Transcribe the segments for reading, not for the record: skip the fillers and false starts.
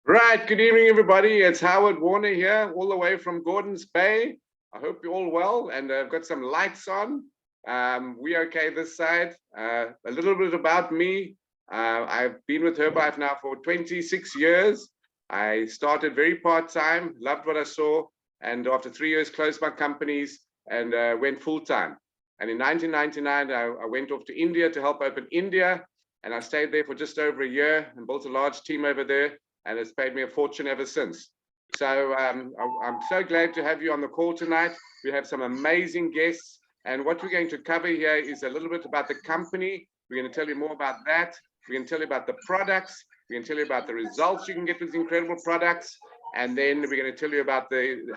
Right, good evening, everybody. It's Howard Warner here, all the way from Gordons Bay. I hope you're all well, and I've got some lights on. We okay this side. A little bit about me. I've been with Herbalife now for 26 years. I started very part-time, loved what I saw, and after 3 years closed my companies and went full-time. And in 1999, I went off to India to help open India, and I stayed there for just over a year and built a large team over there, and it's paid me a fortune ever since. So I'm so glad to have you on the call tonight. We have some amazing guests, and what we're going to cover here is a little bit about the company. We're going to tell you more about that. We're going to tell you about the products. We're going to tell you about the results you can get with these incredible products. And then we're going to tell you about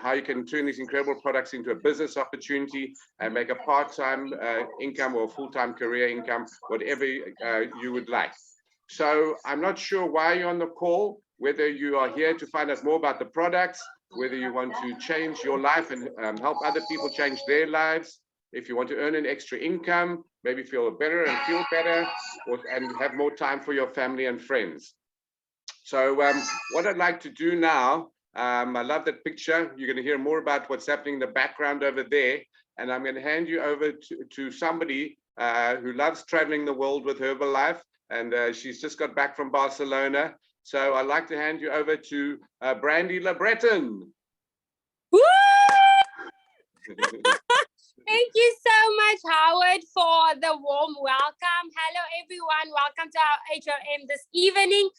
how you can turn these incredible products into a business opportunity and make a part-time income or full-time career income, whatever you would like. So I'm not sure why you're on the call, whether you are here to find out more about the products, whether you want to change your life and help other people change their lives, if you want to earn an extra income, maybe feel better and feel better, and have more time for your family and friends. So what I'd like to do now, I love that picture. You're going to hear more about what's happening in the background over there. And I'm going to hand you over to somebody who loves traveling the world with Herbalife. And she's just got back from Barcelona. So I'd like to hand you over to Brandy LeBreton. Woo! Thank you so much, Howard, for the warm welcome. Hello, everyone. Welcome to our HRM this evening.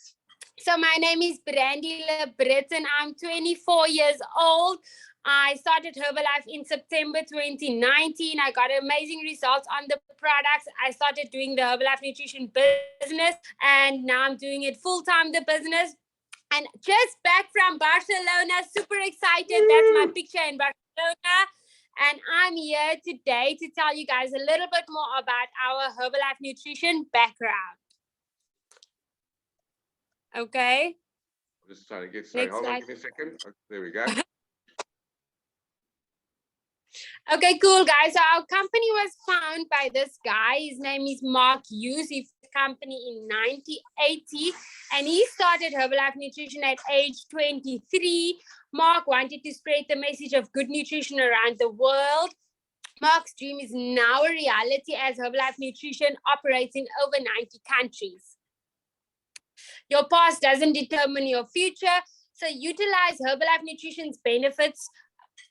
So my name is Brandy LeBreton. I'm 24 years old. I started Herbalife in September 2019. I got amazing results on the products. I started doing the Herbalife nutrition business, and now I'm doing it full-time, the business. And just back from Barcelona, super excited. That's my picture in Barcelona. And I'm here today to tell you guys a little bit more about our Herbalife nutrition background. Okay. I'm just trying to get started. Hold on, give me a second. Okay, there we go. Okay, cool, guys. So our company was founded by this guy. His name is Mark Hughes. He founded the company in 1980, and he started Herbalife Nutrition at age 23. Mark wanted to spread the message of good nutrition around the world. Mark's dream is now a reality as Herbalife Nutrition operates in over 90 countries. Your past doesn't determine your future, so utilize Herbalife Nutrition's benefits.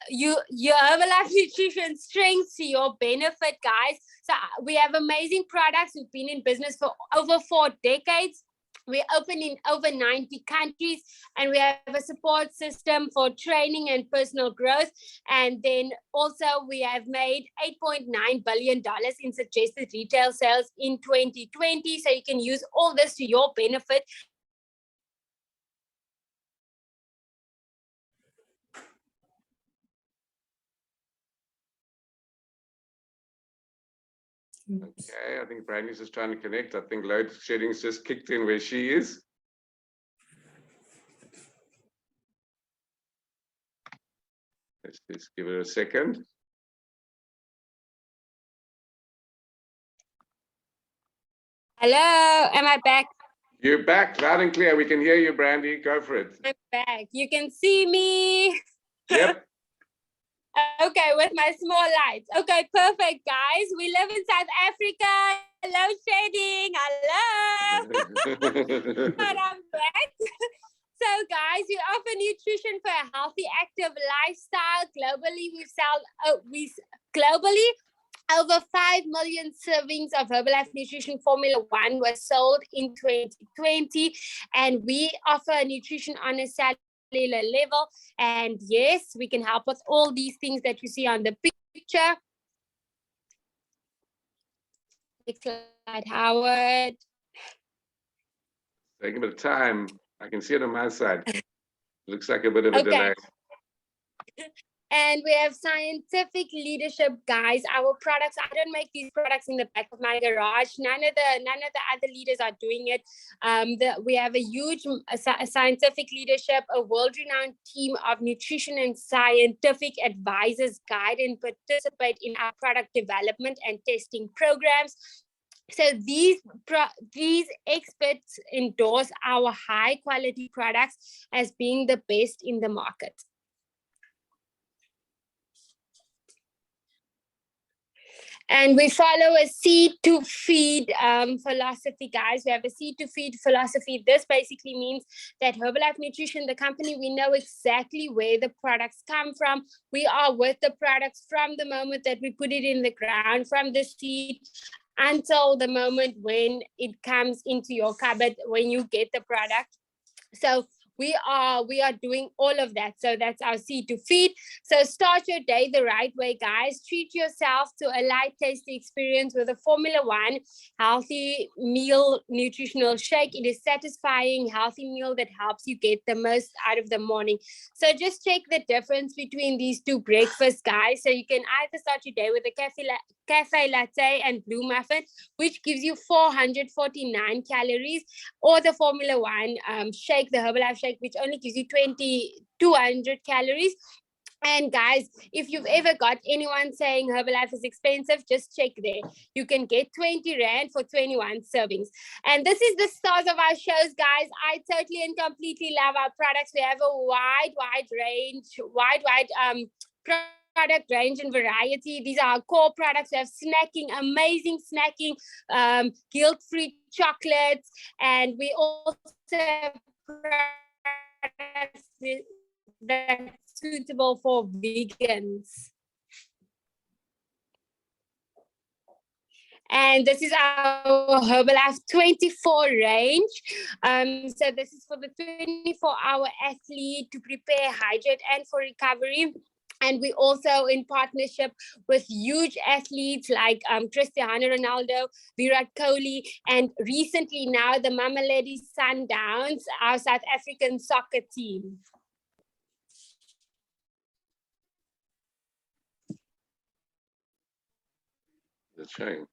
Your Herbalife Nutrition strengths to your benefit, guys. So we have amazing products. We've been in business for over 4 decades. We're open in over 90 countries, and we have a support system for training and personal growth. And then also we have made $8.9 billion in suggested retail sales in 2020. So you can use all this to your benefit. Okay, I think Brandy's just trying to connect. I think load shedding's just kicked in where she is. Let's just give it a second. Hello, am I back? You're back, loud and clear. We can hear you, Brandy. Go for it. I'm back. You can see me. Yep. Okay, with my small lights. Okay, perfect, guys. We live in South Africa. Hello, shading. Hello. But I'm back. So, guys, we offer nutrition for a healthy, active lifestyle. Globally, globally, over 5 million servings of Herbalife Nutrition Formula 1 were sold in 2020, and we offer nutrition on a cellular level. And yes, we can help with all these things that you see on the picture. Next slide, Howard. Taking a bit of time. I can see it on my side. Looks like a bit of a delay. And we have scientific leadership, guys. Our products, I don't make these products in the back of my garage. None of the other leaders are doing it. We have a huge scientific leadership, a world-renowned team of nutrition and scientific advisors guide and participate in our product development and testing programs. So these experts endorse our high quality products as being the best in the market. And we follow a seed to feed philosophy, guys. We have a seed to feed philosophy. This basically means that Herbalife Nutrition, the company, we know exactly where the products come from. We are with the products from the moment that we put it in the ground, from the seed until the moment when it comes into your cupboard, when you get the product. So we are doing all of that. So that's our seed to feed. So start your day the right way, guys. Treat yourself to a light tasty experience with a Formula One healthy meal nutritional shake. It is satisfying, healthy meal that helps you get the most out of the morning. So just check the difference between these two breakfasts, guys. So you can either start your day with a cafe latte and blue muffin, which gives you 449 calories, or the Formula One shake, the Herbalife shake, which only gives you 200 calories. And guys, if you've ever got anyone saying Herbalife is expensive, just check there. You can get 20 Rand for 21 servings. And this is the stars of our shows, guys. I totally and completely love our products. We have a wide range, product range and variety. These are our core products. We have snacking, amazing snacking, guilt-free chocolates, and we also have products that's suitable for vegans. And this is our Herbalife 24 range. So this is for the 24-hour athlete to prepare, hydrate, and for recovery. And we also in partnership with huge athletes like Cristiano Ronaldo, Virat Kohli, and recently now the Mamelodi Sundowns, our South African soccer team. That's shame.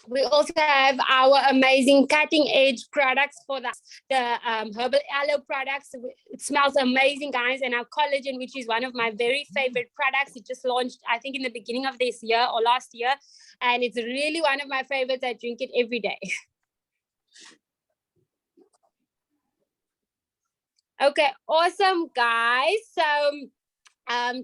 We also have our amazing cutting edge products for the herbal aloe products. It smells amazing, guys. And our collagen, which is one of my very favorite products. It just launched, I think, in the beginning of this year or last year. And it's really one of my favorites. I drink it every day. Okay, awesome, guys. So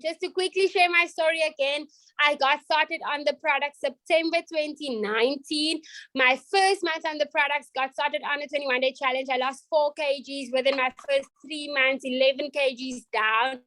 just to quickly share my story again, I got started on the product September 2019. My first month on the products, got started on a 21-day challenge. I lost 4 kgs within my first 3 months, 11 kgs down.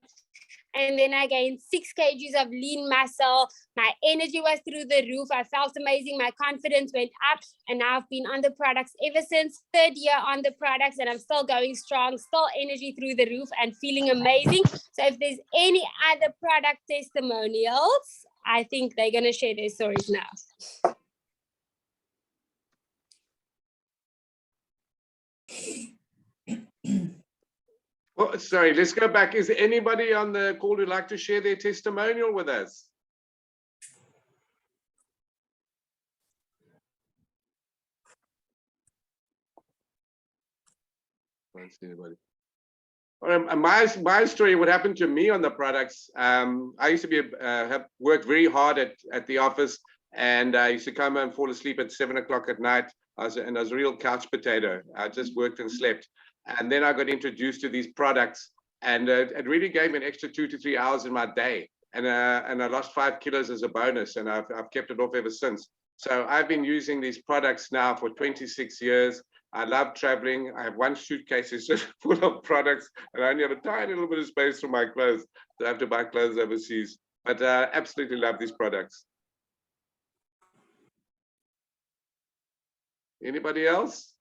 And then I gained 6 kgs of lean muscle. My energy was through the roof. I felt amazing. My confidence went up. And now I've been on the products ever since. 3rd year on the products, and I'm still going strong, still energy through the roof and feeling amazing. So if there's any other product testimonials, I think they're going to share their stories now. Well, sorry, let's go back. Is there anybody on the call who'd like to share their testimonial with us? I don't see anybody. My story, what happened to me on the products, I used to be have worked very hard at the office, and I used to come and fall asleep at 7 o'clock at night. I was a real couch potato. I just worked and slept. And then I got introduced to these products, and it really gave me an extra 2 to 3 hours in my day. And I lost 5 kilos as a bonus, and I've kept it off ever since. So I've been using these products now for 26 years. I love traveling. I have 1 suitcase it's just full of products, and I only have a tiny little bit of space for my clothes. So I have to buy clothes overseas. But absolutely love these products. Anybody else?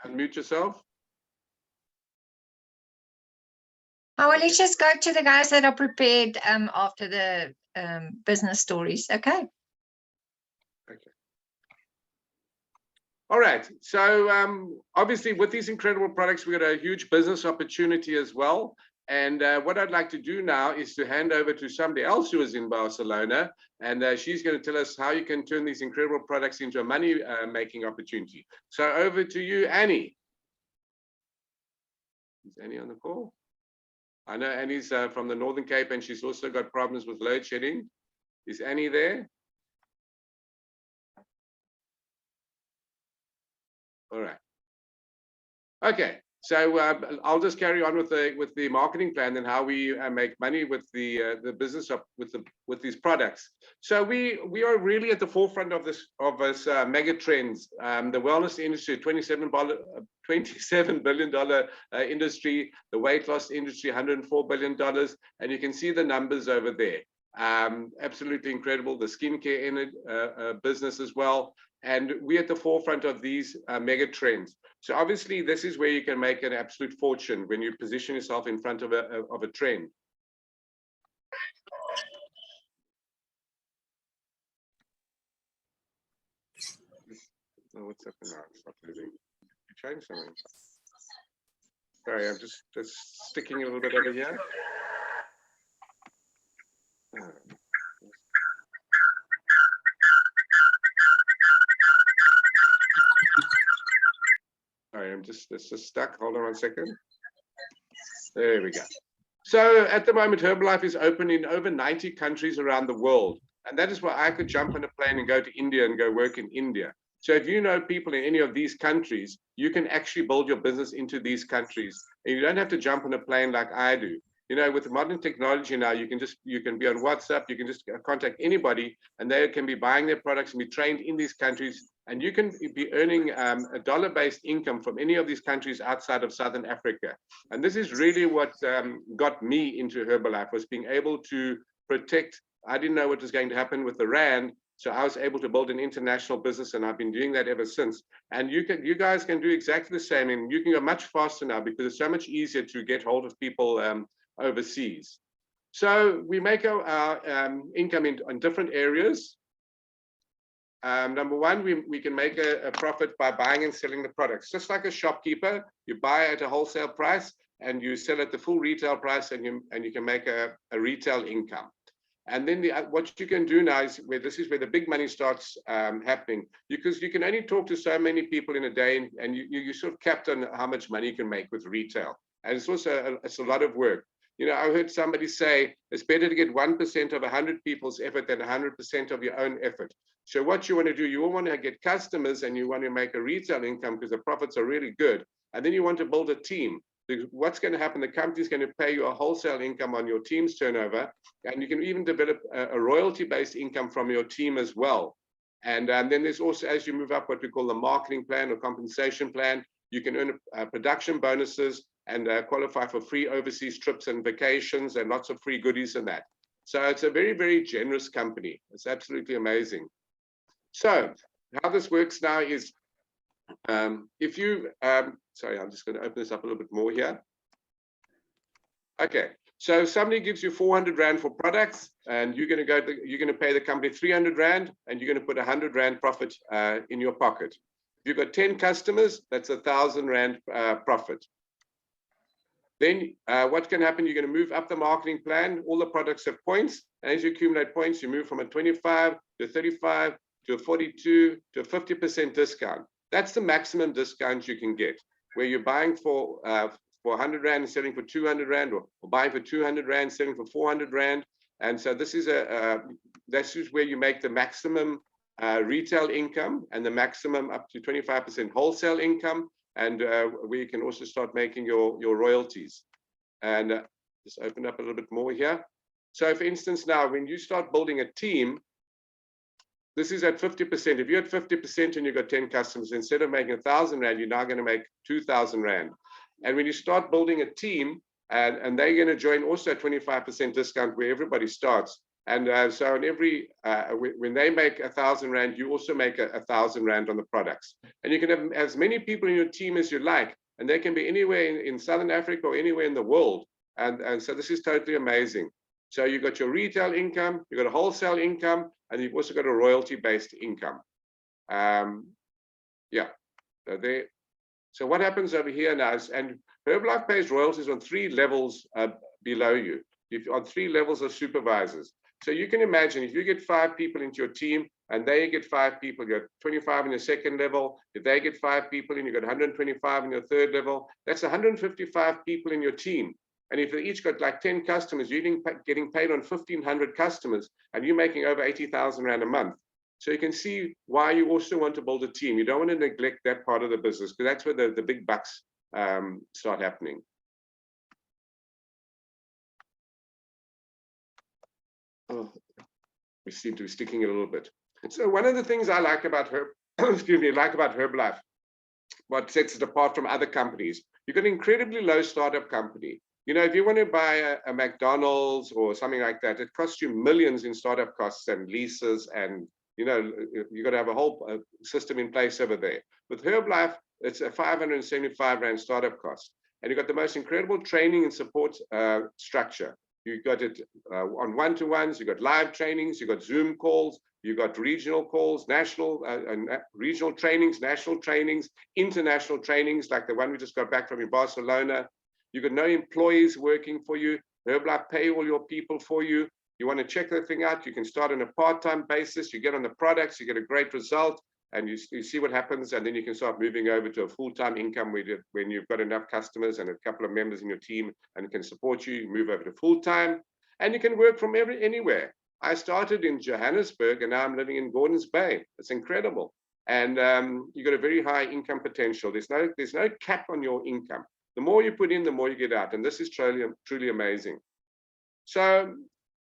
Unmute yourself. Oh, well, let's just go to the guys that are prepared after the business stories. Okay. Okay. All right. So obviously, with these incredible products, we got a huge business opportunity as well. And what I'd like to do now is to hand over to somebody else who is in Barcelona, and she's going to tell us how you can turn these incredible products into a money-making opportunity. So over to you, Annie. Is Annie on the call? I know Annie's from the Northern Cape, and she's also got problems with load shedding. Is Annie there? All right. Okay. So I'll just carry on with the marketing plan and how we make money with the business with these products. So we are really at the forefront of this mega trends. The wellness industry, $27 billion industry. The weight loss industry, $104 billion, and you can see the numbers over there. Absolutely incredible. The skincare business as well. And we're at the forefront of these mega trends. So obviously, this is where you can make an absolute fortune when you position yourself in front of a trend. Oh, what's up now? It's not moving. You change something. Sorry, I'm just sticking a little bit over here. Sorry, it's just stuck. Hold on 1 second. There we go. So at the moment, Herbalife is open in over 90 countries around the world. And that is why I could jump on a plane and go to India and go work in India. So if you know people in any of these countries, you can actually build your business into these countries. And you don't have to jump on a plane like I do. You know, with modern technology now, you can be on WhatsApp, you can just contact anybody, and they can be buying their products and be trained in these countries. And you can be earning a dollar-based income from any of these countries outside of Southern Africa. And this is really what got me into Herbalife, was being able to protect. I didn't know what was going to happen with the Rand, so I was able to build an international business, and I've been doing that ever since. And you guys can do exactly the same, and you can go much faster now because it's so much easier to get hold of people overseas. So we make our income in different areas. Number one, we can make a profit by buying and selling the products. Just like a shopkeeper, you buy at a wholesale price and you sell at the full retail price, and you can make a retail income. And then what you can do now is this is where the big money starts happening, because you can only talk to so many people in a day, and you're sort of capped on how much money you can make with retail. And it's also it's a lot of work. You know, I heard somebody say it's better to get 1% of 100 people's effort than 100% of your own effort. So what you want to do, you want to get customers and you want to make a retail income because the profits are really good. And then you want to build a team. Because what's going to happen, the company is going to pay you a wholesale income on your team's turnover. And you can even develop a royalty-based income from your team as well. And then there's also, as you move up, what we call the marketing plan or compensation plan. You can earn production bonuses and qualify for free overseas trips and vacations and lots of free goodies and that. So it's a very, very generous company. It's absolutely amazing. So how this works now is, if you, sorry, I'm just going to open this up a little bit more here. Okay, so somebody gives you 400 Rand for products, and you're going to pay the company 300 Rand, and you're going to put 100 Rand profit in your pocket. If you've got 10 customers, that's 1,000 Rand profit. Then what can happen, you're going to move up the marketing plan. All the products have points. And as you accumulate points, you move from a 25 to 35 to a 42 to a 50% discount. That's the maximum discount you can get, where you're buying for 100 Rand and selling for 200 Rand, or buying for 200 Rand, selling for 400 Rand. And so this is where you make the maximum retail income and the maximum up to 25% wholesale income, and where you can also start making your royalties. And just open up a little bit more here. So for instance, now when you start building a team, this is at 50%. If you're at 50% and you've got 10 customers, instead of making 1,000 Rand, you're now going to make 2,000 Rand. And when you start building a team, and they're going to join also a 25% discount where everybody starts. And so on every, when they make 1,000 Rand, you also make 1,000 Rand on the products. And you can have as many people in your team as you like, and they can be anywhere in Southern Africa or anywhere in the world. And so this is totally amazing. So you've got your retail income, you've got a wholesale income, and you've also got a royalty-based income. Yeah, so there. So what happens over here now is, and Herbalife pays royalties on 3 levels below you, on 3 levels of supervisors. So you can imagine if you get 5 people into your team and they get 5 people, you got 25 in your second level. If they get 5 people and you got 125 in your third level, that's 155 people in your team. And if they each got like 10 customers, you're getting paid on 1,500 customers, and you're making over 80,000 Rand a month. So you can see why you also want to build a team. You don't want to neglect that part of the business, because that's where the big bucks start happening. Oh, we seem to be sticking a little bit. So one of the things I like about Herbalife, what sets it apart from other companies, you've got an incredibly low startup company. You know, if you want to buy a McDonald's or something like that, it costs you millions in startup costs and leases, and you know, you've got to have a whole system in place over there. With Herbalife, it's a 575 Rand startup cost, and you've got the most incredible training and support structure. You've got it on one-to-ones, you've got live trainings, you've got Zoom calls, you've got regional calls, national regional trainings, national trainings, international trainings, like the one we just got back from in Barcelona. You've got no employees working for you. Herbalife pay all your people for you. You want to check the thing out, you can start on a part-time basis. You get on the products, you get a great result, and you see what happens, and then you can start moving over to a full-time income when you've got enough customers and a couple of members in your team and can support you. You move over to full-time, and you can work from anywhere. I started in Johannesburg, and now I'm living in Gordons Bay. It's incredible, and you've got a very high income potential. There's no cap on your income. The more you put in, the more you get out, and this is truly amazing. So,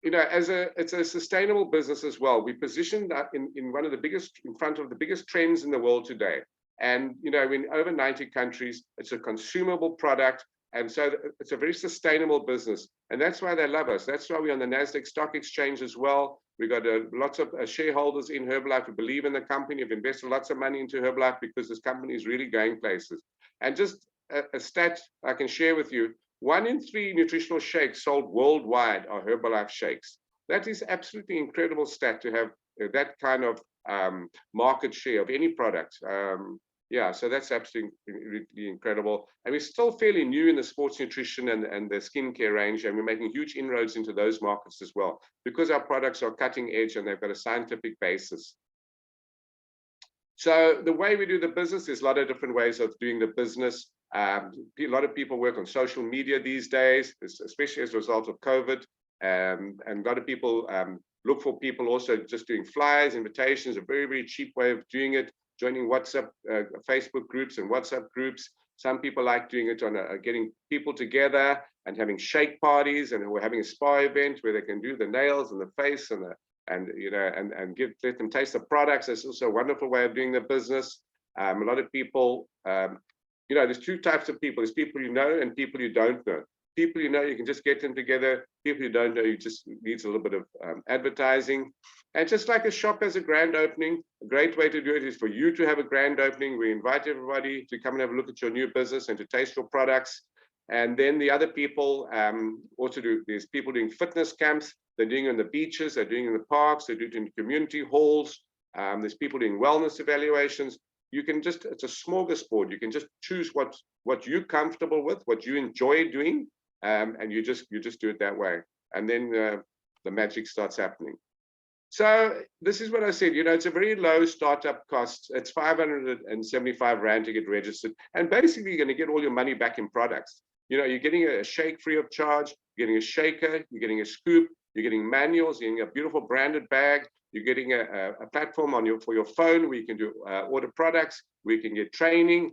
you know, it's a sustainable business as well. We positioned that in one of the biggest, in front of the biggest trends in the world today. And, you know, in over 90 countries, it's a consumable product. And so it's a very sustainable business. And that's why they love us. That's why we're on the NASDAQ Stock Exchange as well. We've got lots of shareholders in Herbalife who believe in the company, have invested lots of money into Herbalife because this company is really going places. And just a stat I can share with you, 1 in 3 nutritional shakes sold worldwide are Herbalife shakes. That is absolutely incredible stat to have that kind of market share of any product. Yeah, so that's absolutely incredible. And we're still fairly new in the sports nutrition and the skincare range, and we're making huge inroads into those markets as well, because our products are cutting edge and they've got a scientific basis. So the way we do the business, there's a lot of different ways of doing the business. A lot of people work on social media these days, especially as a result of COVID. And a lot of people look for people also just doing flyers, invitations, a very, very cheap way of doing it, joining WhatsApp, Facebook groups and WhatsApp groups. Some people like doing it on getting people together and having shake parties, and we're having a spa event where they can do the nails and the face and let them taste the products. That's also a wonderful way of doing the business. A lot of people, you know, there's 2 types of people. There's people you know and people you don't know. People you know, you can just get them together. People you don't know, you just needs a little bit of advertising. And just like a shop has a grand opening, a great way to do it is for you to have a grand opening. We invite everybody to come and have a look at your new business and to taste your products. And then the other people also there's people doing fitness camps. They're doing it on the beaches, they're doing it in the parks, they're doing it in community halls. There's people doing wellness evaluations. You can just, it's a smorgasbord. You can just choose what you're comfortable with, what you enjoy doing, and you just do it that way. And then the magic starts happening. So this is what I said, you know, it's a very low startup cost. It's 575 Rand to get registered. And basically you're going to get all your money back in products. You know, you're getting a shake free of charge, you're getting a shaker, you're getting a scoop, you're getting manuals, you're getting a beautiful branded bag, you're getting a platform for your phone where you can do order products, where you can get training.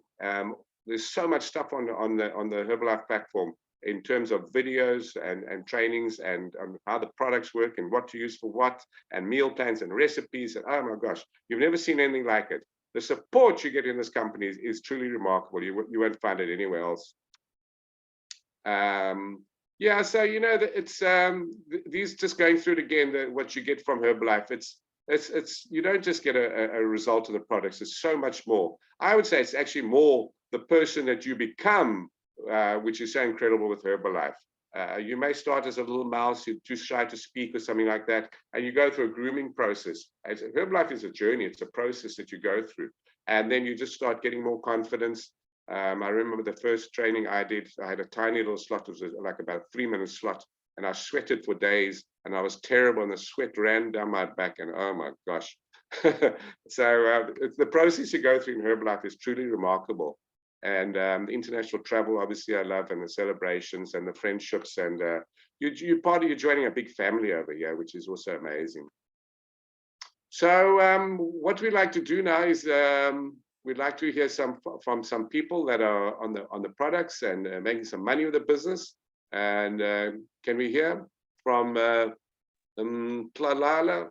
There's so much stuff on the Herbalife platform in terms of videos and trainings and how the products work and what to use for what, and meal plans and recipes. And oh my gosh, you've never seen anything like it. The support you get in this company is truly remarkable. You won't find it anywhere else. Yeah, so you know, it's these, just going through it again, what you get from Herbalife, it's you don't just get a result of the products. It's so much more. I would say it's actually more the person that you become, which is so incredible with Herbalife. You may start as a little mouse, you're too shy to speak or something like that, and you go through a grooming process. Herbalife is a journey, it's a process that you go through, and then you just start getting more confidence. I remember the first training I did, I had a tiny little slot. It was like about a 3-minute slot, and I sweated for days, and I was terrible, and the sweat ran down my back, and oh my gosh. So the process you go through in Herbalife is truly remarkable. And the international travel, obviously, I love, and the celebrations and the friendships, and you're joining a big family over here, which is also amazing. So what we'd like to do now is we'd like to hear from some people that are on the products and making some money with the business. And can we hear from Tlala?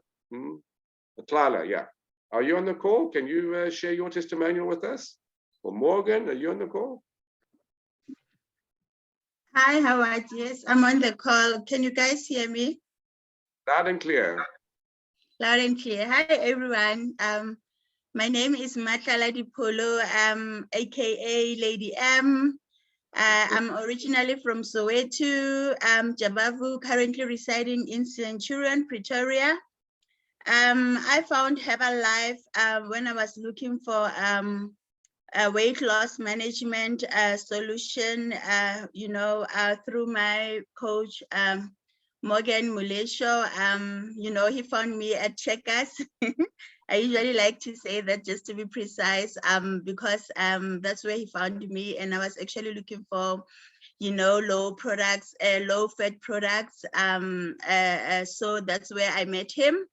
Tlala, yeah. Are you on the call? Can you share your testimonial with us? Or Morgan, are you on the call? Hi, Howard. Yes, I'm on the call. Can you guys hear me? Loud and clear. Loud and clear. Hi, everyone. My name is Matala Dipolo, aka Lady M. I'm originally from Soweto, Jabavu, currently residing in Centurion, Pretoria. I found Herbalife when I was looking for a weight loss management solution, through my coach, Morgan Mulesho. He found me at Checkers. I usually like to say that just to be precise, because that's where he found me, and I was actually looking for, low fat products. So that's where I met him.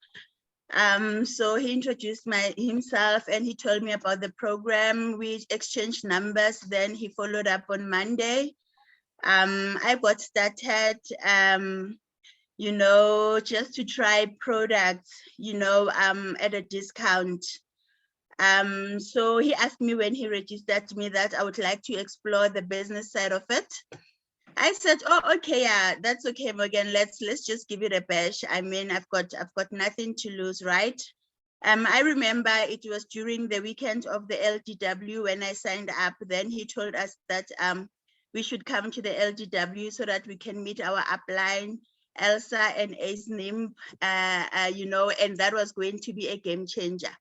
So he introduced himself and he told me about the program. We exchanged numbers. Then he followed up on Monday. I got started, just to try products, at a discount. So he asked me when he registered me that I would like to explore the business side of it. I said, oh, okay, yeah, that's okay, Morgan. Let's just give it a bash. I mean, I've got nothing to lose, right? I remember it was during the weekend of the LDW when I signed up. Then he told us that we should come to the LDW so that we can meet our upline, Elsa and Aisnim, and that was going to be a game changer.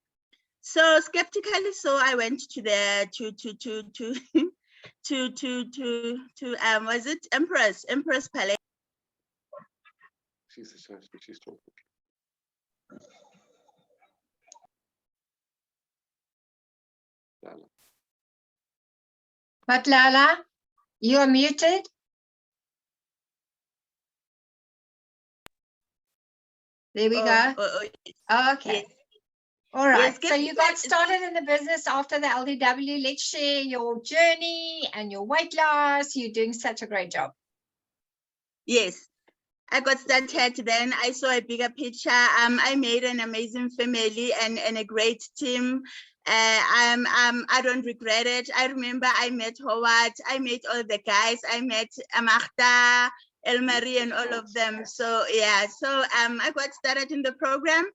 So skeptically, so I went to the was it Empress Palace? She's talking. Lala. But Lala, you are muted. There we go. Okay. Yes. All right. Yes, So you got started in the business after the LDW. Let's share your journey and your weight loss. You're doing such a great job. Yes. I got started, then I saw a bigger picture. I made an amazing family and a great team. I don't regret it. I remember I met Howard, I met all the guys, I met Amachta, Elmarie, and all of them. So yeah, so I got started in the program.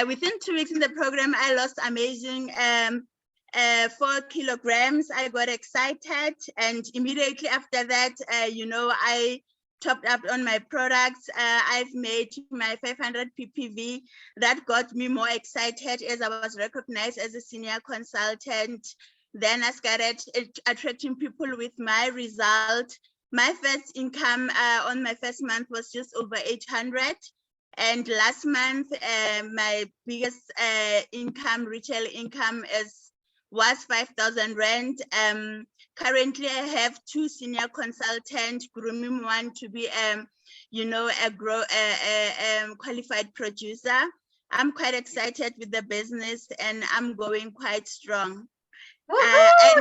Within 2 weeks in the program, I lost amazing 4 kilograms. I got excited, and immediately after that, I topped up on my products. I've made my 500 ppv. That got me more excited as I was recognized as a senior consultant. Then I started attracting people with my result. My first income on my first month was just over 800. And last month, my biggest retail income was 5,000 rand. Currently, I have 2 senior consultants, grooming one to be, a qualified producer. I'm quite excited with the business, and I'm going quite strong.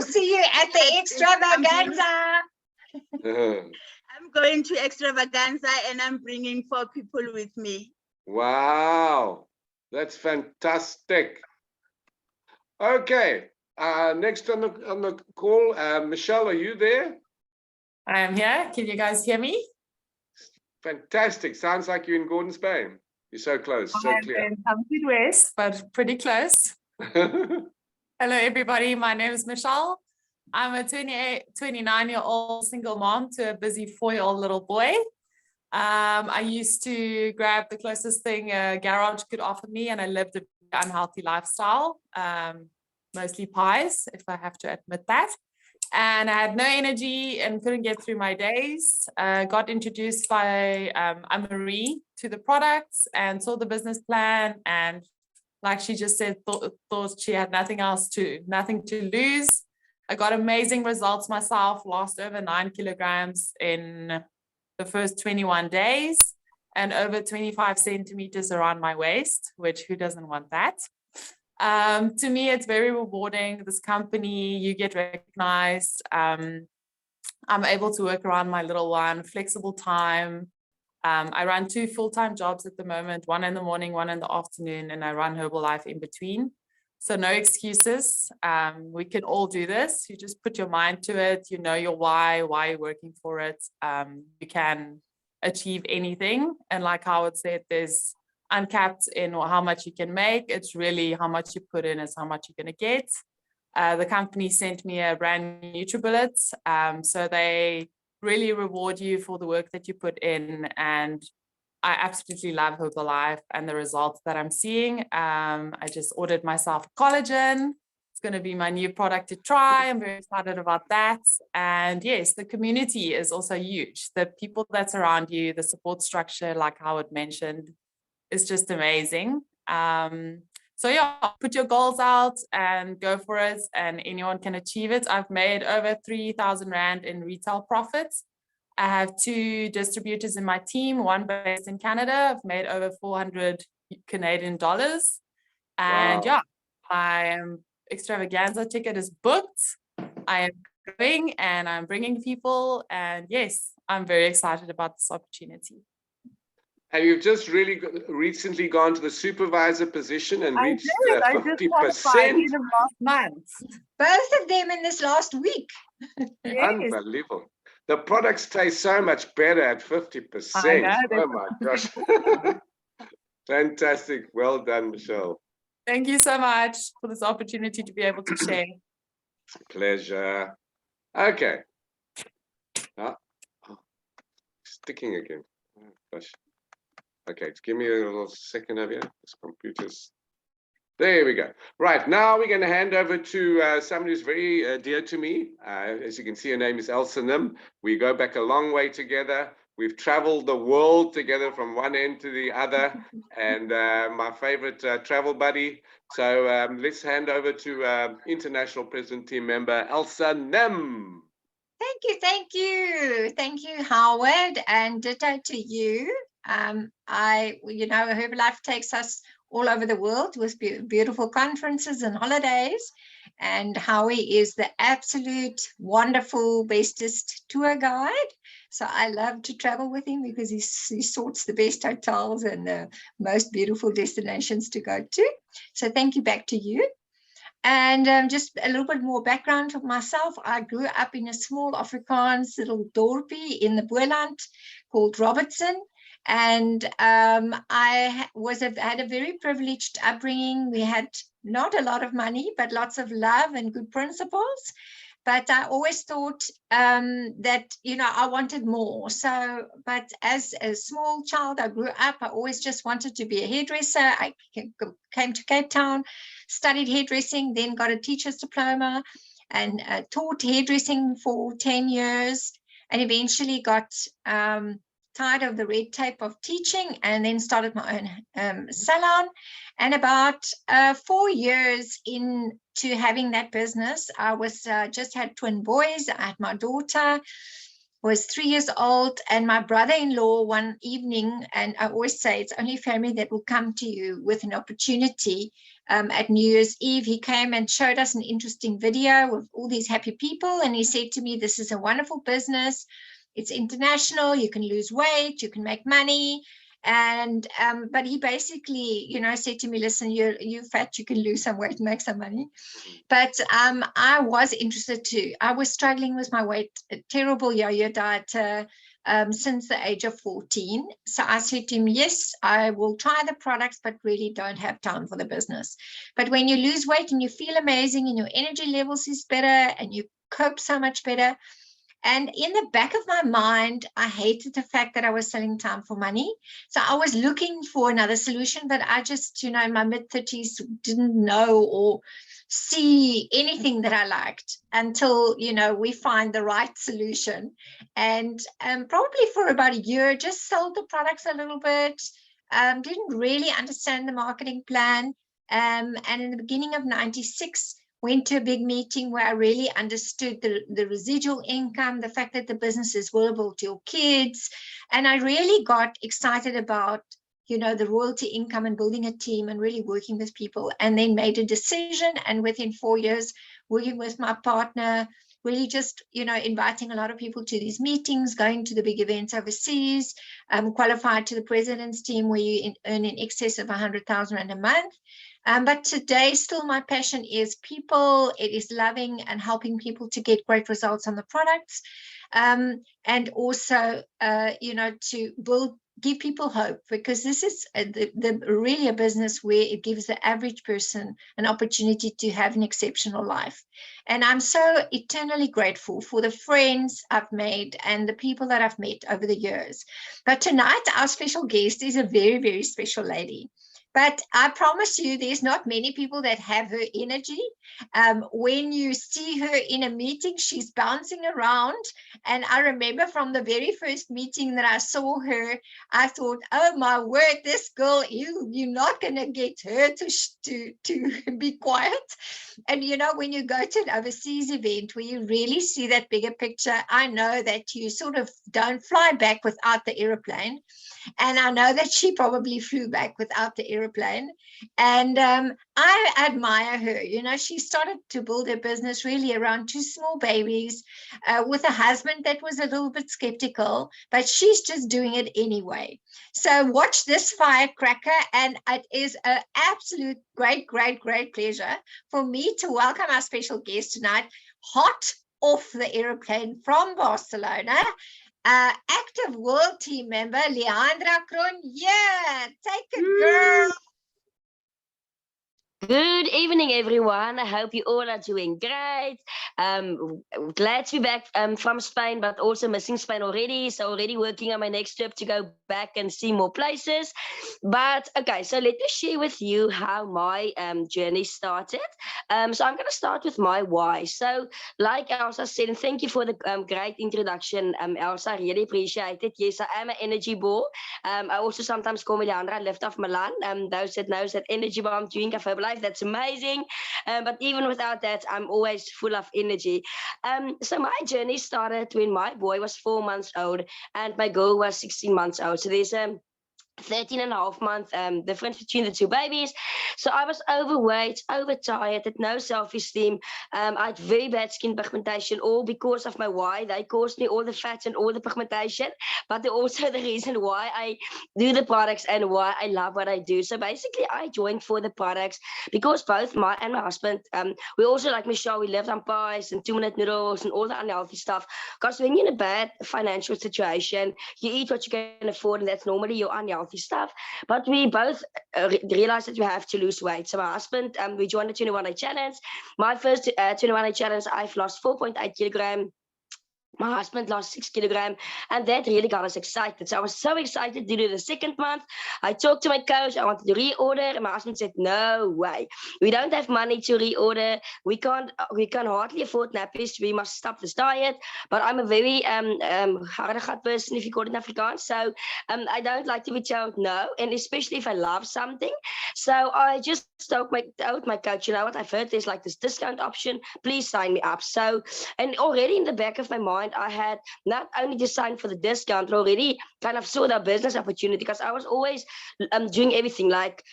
See you at the extravaganza. I'm going to extravaganza, and I'm bringing 4 people with me. Wow, that's fantastic. Okay, next on the call, Michelle, are you there? I am here. Can you guys hear me? Fantastic. Sounds like you're in Gordons Bay. You're so close, so clear. I'm in Hampstead West, but pretty close. Hello, everybody. My name is Michelle. I'm a 29-year-old single mom to a busy 4-year-old little boy. I used to grab the closest thing a garage could offer me, and I lived an unhealthy lifestyle, mostly pies, if I have to admit that. And I had no energy and couldn't get through my days. Got introduced by Marie to the products and saw the business plan, and like she just said, thought she had nothing to lose. I got amazing results myself, lost over 9 kilograms in the first 21 days. and over 25 centimeters around my waist, which who doesn't want that? To me, it's very rewarding. This company, you get recognized. I'm able to work around my little one, flexible time. I run 2 full-time jobs at the moment, one in the morning, one in the afternoon, and I run Herbalife in between. So no excuses. We can all do this. You just put your mind to it. You know your why you're working for it. You can achieve anything. And like Howard said, there's uncapped in how much you can make. It's really how much you put in is how much you're going to get. The company sent me a brand new NutriBullet. So they really reward you for the work that you put in. And I absolutely love Herbalife and the results that I'm seeing. I just ordered myself collagen. It's going to be my new product to try. I'm very excited about that. And yes, the community is also huge. The people that's around you, the support structure, like Howard mentioned, is just amazing. So yeah, put your goals out and go for it, and anyone can achieve it. I've made over 3,000 Rand in retail profits. I have 2 distributors in my team, one based in Canada. I've made over 400 Canadian dollars. And Wow. yeah, my extravaganza ticket is booked. I am going and I'm bringing people. And yes, I'm very excited about this opportunity. And you've just really recently gone to the supervisor position and reached I just qualified 50%. in the last month. Both of them in this last week. Yes. Unbelievable. The products taste so much better at 50%. I know, Oh my gosh. Fantastic. Well done, Michelle. Thank you so much for this opportunity to be able to share. Pleasure. Okay. Sticking again. Oh, gosh. Okay, just give me a little second over here. This computer's. There we go. Right, now we're going to hand over to somebody who's very dear to me. As you can see, her name is Elsa Nim. We go back a long way together. We've traveled the world together from one end to the other, and my favorite travel buddy. So let's hand over to International President Team member Elsa Nim. Thank you, Howard, and ditto to you. Herbalife takes us all over the world with beautiful conferences and holidays, and Howie is the absolute wonderful bestest tour guide. So I love to travel with him because he sorts the best hotels and the most beautiful destinations to go to. So thank you, back to you. And just a little bit more background for myself. I grew up in a small Afrikaans little dorpie in the Boland called Robertson. And I had a very privileged upbringing. We had not a lot of money, but lots of love and good principles. But I always thought that, I wanted more. So, but as a small child, I grew up, I always just wanted to be a hairdresser. I came to Cape Town, studied hairdressing, then got a teacher's diploma and taught hairdressing for 10 years, and eventually got tired of the red tape of teaching and then started my own salon. And about 4 years into having that business, I was just had twin boys. I had my daughter, was 3 years old, and my brother-in-law one evening, and I always say it's only family that will come to you with an opportunity. At New Year's Eve, he came and showed us an interesting video with all these happy people, and he said to me, "This is a wonderful business. It's international. You can lose weight. You can make money." And but he basically, said to me, "Listen, you're fat. You can lose some weight and make some money." But I was interested too. I was struggling with my weight, a terrible yo-yo diet since the age of 14. So I said to him, "Yes, I will try the products, but really don't have time for the business." But when you lose weight and you feel amazing and your energy levels is better and you cope so much better. And in the back of my mind, I hated the fact that I was selling time for money. So I was looking for another solution, but I just, in my mid-30s, didn't know or see anything that I liked until, we find the right solution. And probably for about a year, just sold the products a little bit, didn't really understand the marketing plan. And in the beginning of 96, went to a big meeting where I really understood the residual income, the fact that the business is willable to your kids. And I really got excited about, you know, the royalty income and building a team and really working with people, and then made a decision. And within 4 years, working with my partner, really just, you know, inviting a lot of people to these meetings, going to the big events overseas, qualified to the president's team where you earn in excess of 100,000 Rand a month. But today, still my passion is people. It is loving and helping people to get great results on the products. And also, you know, to give people hope, because this is really a business where it gives the average person an opportunity to have an exceptional life. And I'm so eternally grateful for the friends I've made and the people that I've met over the years. But tonight, our special guest is a very, very special lady. But I promise you, there's not many people that have her energy. When you see her in a meeting, she's bouncing around. And I remember from the very first meeting that I saw her, I thought, oh my word, this girl, you're not going to get her to be quiet. And, you know, when you go to an overseas event where you really see that bigger picture, I know that you sort of don't fly back without the airplane. And I know that she probably flew back without the airplane. And I admire her. You know, she started to build her business really around 2 small babies with a husband that was a little bit skeptical, but she's just doing it anyway. So watch this firecracker. And it is an absolute great, great, great pleasure for me to welcome our special guest tonight, hot off the airplane from Barcelona, active world team member, Leandravcronje. Take it, girl. Good evening, everyone. I hope you all are doing great. Glad to be back from Spain, but also missing Spain already. So already working on my next trip to go back and see more places. But okay, so let me share with you how my journey started. So I'm going to start with my why. So like Elsa said, and thank you for the great introduction, Elsa. I really appreciate it. Yes, I am an energy ball. I also sometimes call me Leandra, lift off Milan. Those that knows that energy bomb drink of Herbalife, that's amazing. But even without that, I'm always full of energy. So my journey started when my boy was 4 months old and my girl was 16 months old. So there's 13.5-month difference between the two babies. So I was overweight, overtired, had no self-esteem. I had very bad skin pigmentation, all because of my why. They caused me all the fats and all the pigmentation, but they're also the reason why I do the products and why I love what I do. So basically, I joined for the products because both my and my husband, we also, like Michelle, we lived on pies and 2-minute noodles and all the unhealthy stuff. Because when you're in a bad financial situation, you eat what you can afford, and that's normally your unhealthy stuff. But we both realized that we have to lose weight. So my husband, we joined the 21-day challenge. My first 21-day challenge, I've lost 4.8 kilograms. My husband lost 6 kilograms, and that really got us excited. So I was so excited to do the second month. I talked to my coach. I wanted to reorder, and my husband said, "No way. We don't have money to reorder. We can't hardly afford nappies. We must stop this diet." But I'm a very harde person, if you call it in Afrikaans. So I don't like to be told no, and especially if I love something. So I just told my coach, you know what? I've heard there's like this discount option. Please sign me up. So, and already in the back of my mind, I had not only just signed for the discount, but already kind of saw the business opportunity, because I was always doing everything like,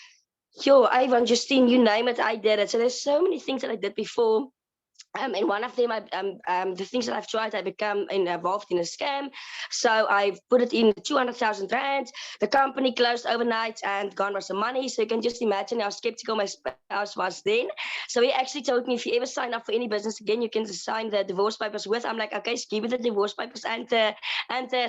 yo, Ivan, Justine, you name it, I did it. So there's so many things that I did before. And one of them, the things that I've tried, I become involved in a scam. So I put it in 200,000 Rand. The company closed overnight and gone was the money. So you can just imagine how skeptical my spouse was then. So he actually told me, if you ever sign up for any business again, you can sign the divorce papers with. I'm like, okay, give me the divorce papers and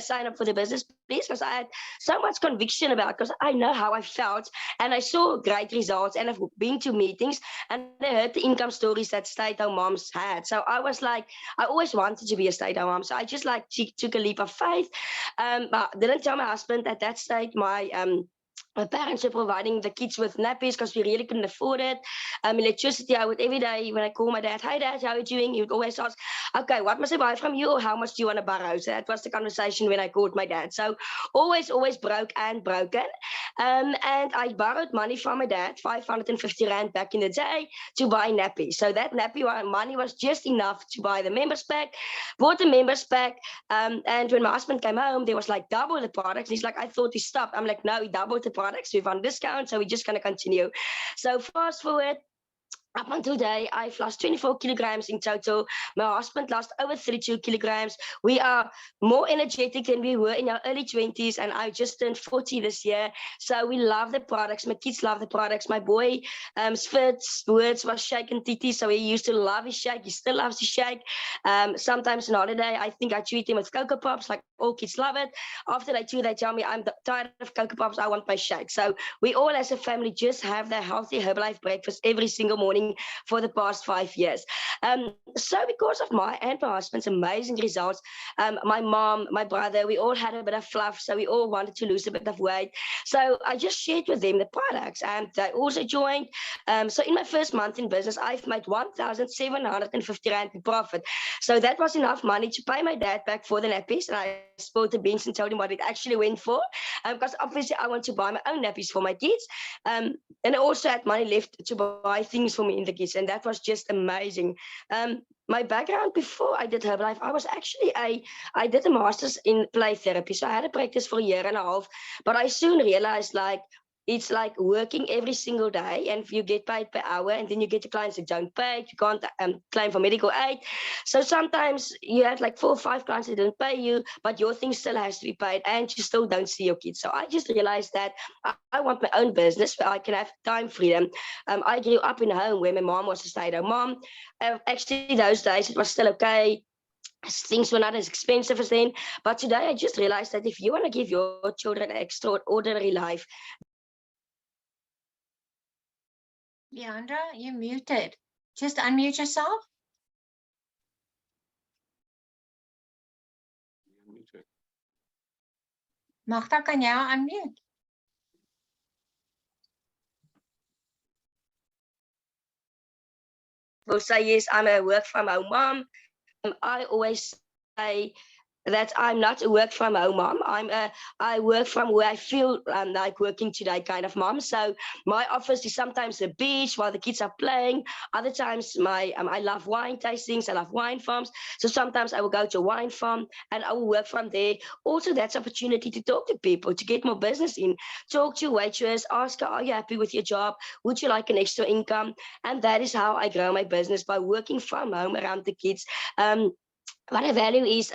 sign up for the business, please. Because I had so much conviction about it, because I know how I felt and I saw great results, and I've been to meetings and I heard the income stories that stay-at-home moms had. So I was like, I always wanted to be a stay-at-home mom. So I just took a leap of faith. But didn't tell my husband at that stage. My My parents were providing the kids with nappies because we really couldn't afford it. Electricity, I would every day when I call my dad, "Hey dad, how are you doing?" He would always ask, "Okay, what must I buy from you, or how much do you want to borrow?" So that was the conversation when I called my dad. So always broke and broken. And I borrowed money from my dad, 550 Rand back in the day, to buy nappies. So that nappy money was just enough to buy the members pack. Bought the members pack. And when my husband came home, there was like double the products. He's like, "I thought he stopped." I'm like, "No, he doubled the products. We've on discount, so we're just going to continue." So fast forward, up until today, I've lost 24 kilograms in total. My husband lost over 32 kilograms. We are more energetic than we were in our early 20s, and I just turned 40 this year. So we love the products. My kids love the products. My boy, Svid's words was shake and titty, so he used to love his shake. He still loves his shake. Sometimes on holiday, I think I treat him with Cocoa Pops, like all kids love it. After they tell me, "I'm tired of Cocoa Pops, I want my shake." So we all as a family just have the healthy Herbalife breakfast every single morning for the past 5 years. So because of my and my husband's amazing results, my mom, my brother, we all had a bit of fluff, so we all wanted to lose a bit of weight. So I just shared with them the products, and they also joined. So in my first month in business, I've made 1,750 Rand in profit. So that was enough money to pay my dad back for the nappies, and I spilled the beans and told him what it actually went for, because obviously I want to buy my own nappies for my kids. And I also had money left to buy things for me in the kids, and that was just amazing. My background before I did Herbalife, I did a master's in play therapy, so I had a practice for a year and a half, but I soon realized it's like working every single day, and you get paid per hour, and then you get the clients that don't pay. You can't claim for medical aid. So sometimes you had like 4 or 5 clients that don't pay you, but your thing still has to be paid, and you still don't see your kids. So I just realized that I want my own business where I can have time freedom. I grew up in a home where my mom was a stay-at-home mom. Actually, those days it was still okay. Things were not as expensive as then. But today I just realized that if you want to give your children an extraordinary life, Leandra, you're muted. Just unmute yourself. Magda, kan jy unmute? will say, yes, I'm a work from home mom. I always say that I'm not a work from home mom. I work from where I feel like working today kind of mom. So my office is sometimes the beach while the kids are playing. Other times I love wine tastings. I love wine farms. So sometimes I will go to a wine farm and I will work from there. Also, that's opportunity to talk to people, to get more business in. Talk to waitress, ask her, "Are you happy with your job? Would you like an extra income?" And that is how I grow my business, by working from home around the kids. What I value is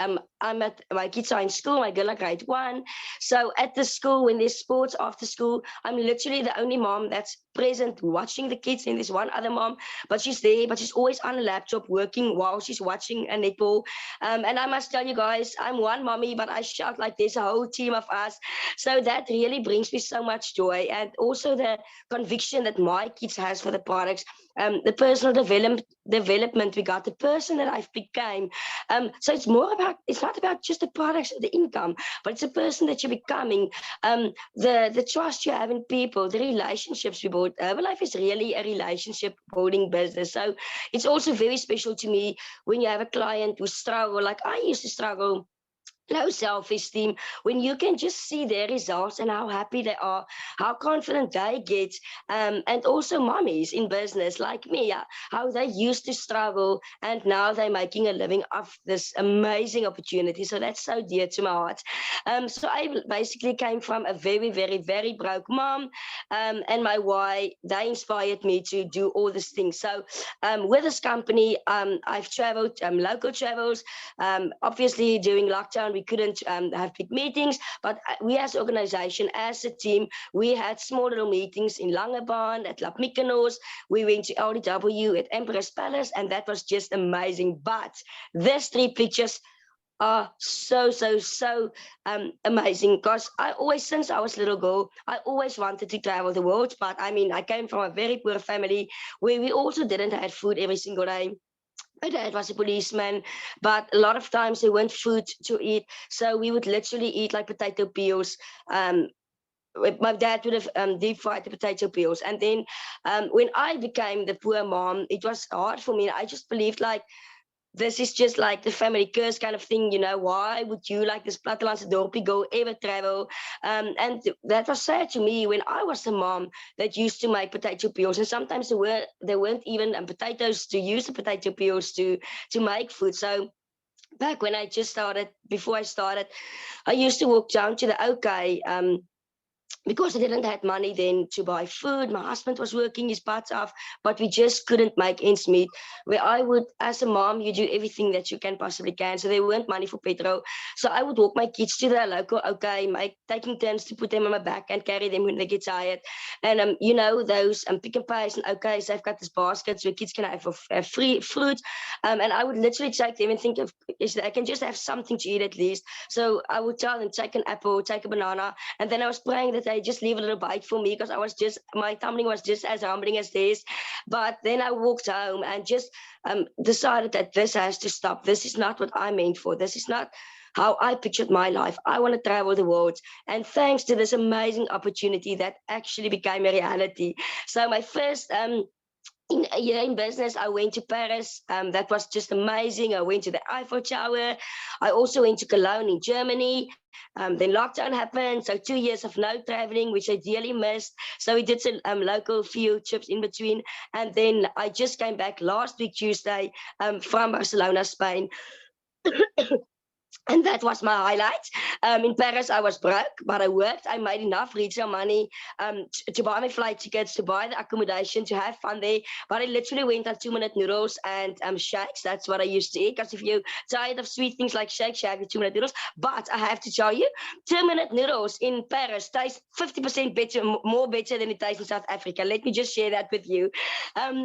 my kids are in school. My girl are grade 1. So at the school, when there's sports after school, I'm literally the only mom that's present watching the kids. And there's one other mom, but she's there, but she's always on a laptop working while she's watching a netball. And I must tell you guys, I'm one mommy, but I shout like there's a whole team of us. So that really brings me so much joy. And also the conviction that my kids has for the products, the personal development we got, the person that I've become. So it's not about just the products and the income, but it's a person that you're becoming, the trust you have in people, the relationships we build. Herbalife is really a relationship building business. So it's also very special to me when you have a client who struggle, like I used to struggle, low self-esteem, when you can just see their results and how happy they are, how confident they get, and also mommies in business like me, how they used to struggle and now they're making a living off this amazing opportunity. So that's so dear to my heart. So I basically came from a very, very, very broke mom, and my why, they inspired me to do all these things. So with this company, I've traveled, local travels. Obviously during lockdown we couldn't have big meetings, but we as an organization, as a team, we had small little meetings in Langebaan, at Lap Mykonos. We went to LDW at Empress Palace, and that was just amazing. But these 3 pictures are so amazing, because since I was a little girl, I always wanted to travel the world. But I mean, I came from a very poor family where we also didn't have food every single day. My dad was a policeman, but a lot of times there weren't food to eat. So we would literally eat like potato peels, my dad would have deep fried the potato peels. And then when I became the poor mom, it was hard for me. I just believed like, this is just like the family curse kind of thing, you know. Why would you, like this plattelandse dorpie, go ever travel? And that was sad to me when I was the mom that used to make potato peels, and sometimes there weren't even potatoes to use the potato peels to make food. So back when I just started, before I started, I used to walk down to the OK, because I didn't have money then to buy food. My husband was working his butts off, but we just couldn't make ends meet. Where I would, as a mom, you do everything that you can possibly can. So there weren't money for petrol. So I would walk my kids to the local OK, taking turns to put them on my back and carry them when they get tired. And you know, those Pick and Pays and OKs, they've got these baskets where kids can have free fruit. And I would literally take them and think of, I can just have something to eat at least. So I would tell them, take an apple, take a banana. And then I was praying that they just leave a little bite for me, because my tumbling was just as humbling as theirs. But then I walked home and just decided that this has to stop. This is not what I meant for. This is not how I pictured my life. I want to travel the world. And thanks to this amazing opportunity, that actually became a reality. So my first year in business, I went to Paris. That was just amazing. I went to the Eiffel Tower. I also went to Cologne in Germany. Then lockdown happened, so 2 years of no traveling, which I dearly missed. So we did some local field trips in between. And then I just came back last week, Tuesday, from Barcelona, Spain. And that was my highlight. In Paris, I was broke, but I worked. I made enough retail money to buy my flight tickets, to buy the accommodation, to have fun there. But I literally went on 2-minute noodles and shakes. That's what I used to eat. Because if you're tired of sweet things like shake, 2-minute noodles. But I have to tell you, 2-minute noodles in Paris taste 50% better, more better than it tastes in South Africa. Let me just share that with you.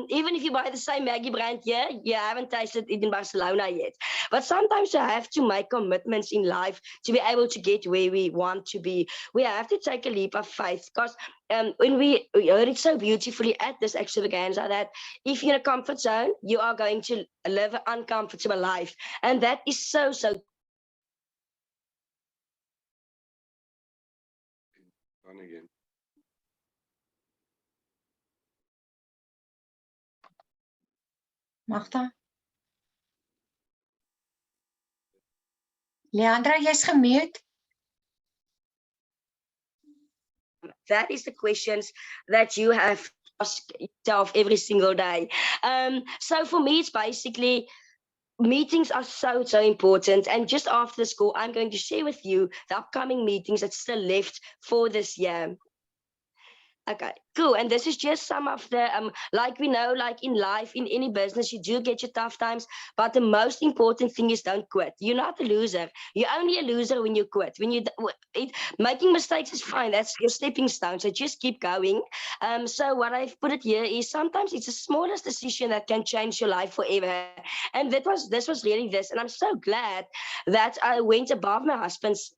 Even if you buy the same Maggie brand here, you haven't tasted it in Barcelona yet. But sometimes you have to make commitments in life to be able to get where we want to be. We have to take a leap of faith, because when we heard it so beautifully at this extravaganza, that if you're in a comfort zone, you are going to live an uncomfortable life. And that is so On again. Magda? Leandra, jy's gemute. that is the questions that you have to ask yourself every single day. So for me, it's basically, meetings are so important. And just after the school, I'm going to share with you the upcoming meetings that's still left for this year. Okay, cool. And this is just some of the, like we know, like in life, in any business, you do get your tough times, but the most important thing is don't quit. You're not a loser. You're only a loser when you quit. Making mistakes is fine. That's your stepping stone. So just keep going. So what I've put it here is, sometimes it's the smallest decision that can change your life forever. And this was really this. And I'm so glad that I went above my husband's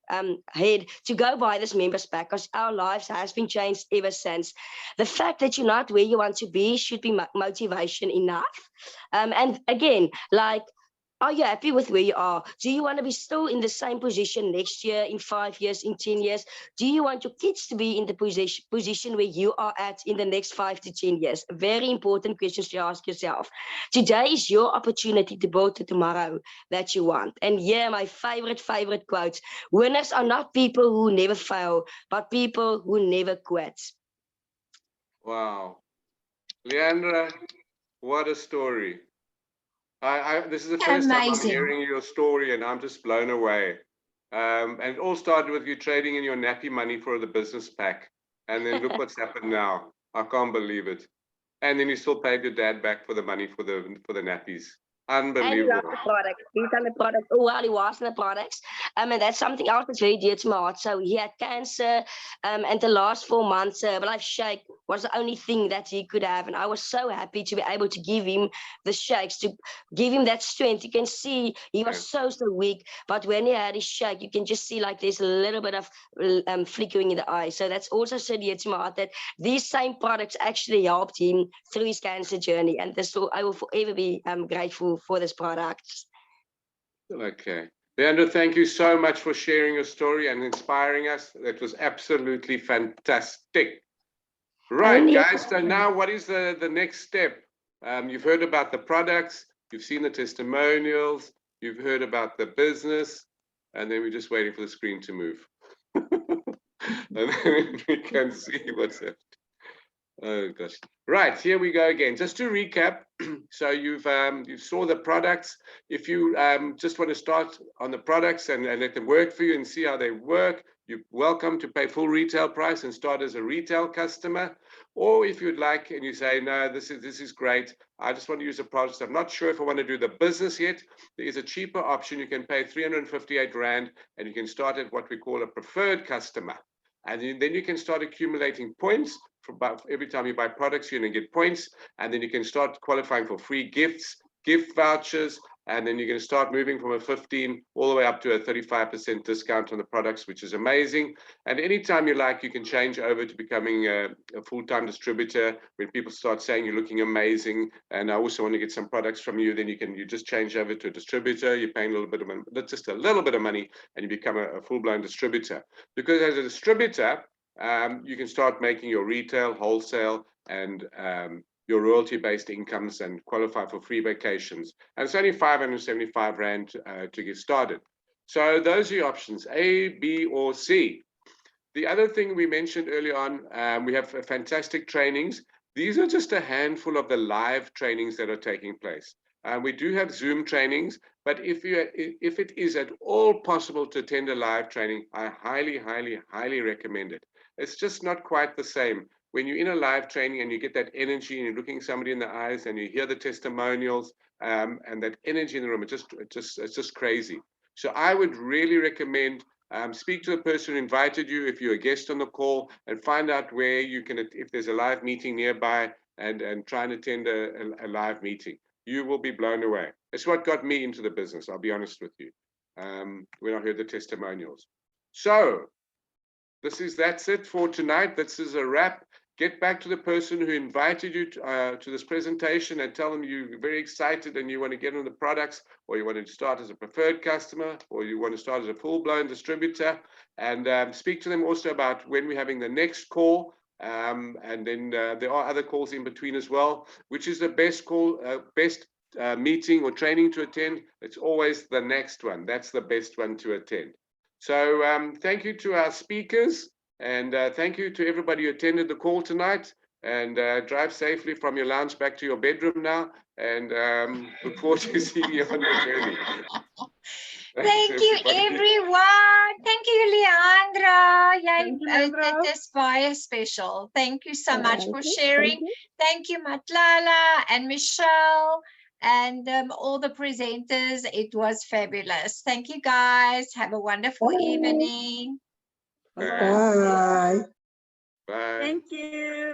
head to go buy this members pack, because our lives has been changed ever since. The fact that you're not where you want to be should be motivation enough. And again, like, are you happy with where you are? Do you want to be still in the same position next year, in 5 years, in 10 years? Do you want your kids to be in the position where you are at in the next 5 to 10 years? Very important questions to ask yourself. Today is your opportunity to build the tomorrow that you want. And yeah, my favorite quote: winners are not people who never fail, but people who never quit. Wow. Leandra, what a story. This is the first time I'm Amazing. hearing your story, and I'm just blown away. And it all started with you trading in your nappy money for the business pack. And then look what's happened now. I can't believe it. And then you still paid your dad back for the money for the nappies. And he Unbelievable. loved the product. He's done the product. Oh, well, he was in the products. And that's something else that's very dear to my heart. So he had cancer, and the last 4 months, Life Shake was the only thing that he could have. And I was so happy to be able to give him the shakes, to give him that strength. You can see he was so weak. But when he had his shake, you can just see like there's a little bit of flickering in the eye. So that's also so dear to my heart, that these same products actually helped him through his cancer journey. And I will forever be grateful for this product. Okay. Leandra, thank you so much for sharing your story and inspiring us. That was absolutely fantastic. Right, guys, so now what is the next step? You've heard about the products, you've seen the testimonials, you've heard about the business, and then we're just waiting for the screen to move. And then we can see what's happening. Oh gosh. Right, here we go again. Just to recap, so you saw the products. If you just want to start on the products and let them work for you and see how they work, you're welcome to pay full retail price and start as a retail customer. Or if you'd like and you say, no, this is great, I just want to use the products. I'm not sure if I want to do the business yet. There is a cheaper option. You can pay 358 Rand and you can start at what we call a preferred customer. And then you can start accumulating points. For about every time you buy products, you're going to get points, and then you can start qualifying for free gifts, gift vouchers, and then you're going to start moving from a 15 all the way up to a 35% discount on the products, which is amazing. And anytime you like, you can change over to becoming a full-time distributor. When people start saying you're looking amazing, and I also want to get some products from you, then you just change over to a distributor. You're paying a little bit of just a little bit of money, and you become a full-blown distributor. Because as a distributor, you can start making your retail, wholesale, and your royalty-based incomes and qualify for free vacations. And it's only 575 Rand to get started. So those are your options, A, B, or C. The other thing we mentioned earlier on, we have fantastic trainings. These are just a handful of the live trainings that are taking place. We do have Zoom trainings, but if it is at all possible to attend a live training, I highly, highly, highly recommend it. It's just not quite the same. When you're in a live training and you get that energy and you're looking somebody in the eyes and you hear the testimonials and that energy in the room, it's just crazy. So I would really recommend speak to the person who invited you if you're a guest on the call and find out where you can, if there's a live meeting nearby, and try and attend a live meeting. You will be blown away. It's what got me into the business, I'll be honest with you, when I heard the testimonials. So that's it for tonight. This is a wrap. Get back to the person who invited you to this presentation and tell them you're very excited and you want to get on the products, or you want to start as a preferred customer, or you want to start as a full-blown distributor. And speak to them also about when we're having the next call. And then there are other calls in between as well. Which is the best call, best meeting or training to attend? It's always the next one. That's the best one to attend. So thank you to our speakers, and thank you to everybody who attended the call tonight. And drive safely from your lounge back to your bedroom now, and look forward to seeing you on your journey. Thank you, everyone. Thank you, Leandra. Dit is baie special. Thank you so much for sharing. Thank you, Matlala and Michelle, and all the presenters. It was fabulous. Thank you, guys. Have a wonderful evening. Bye. Bye. Thank you.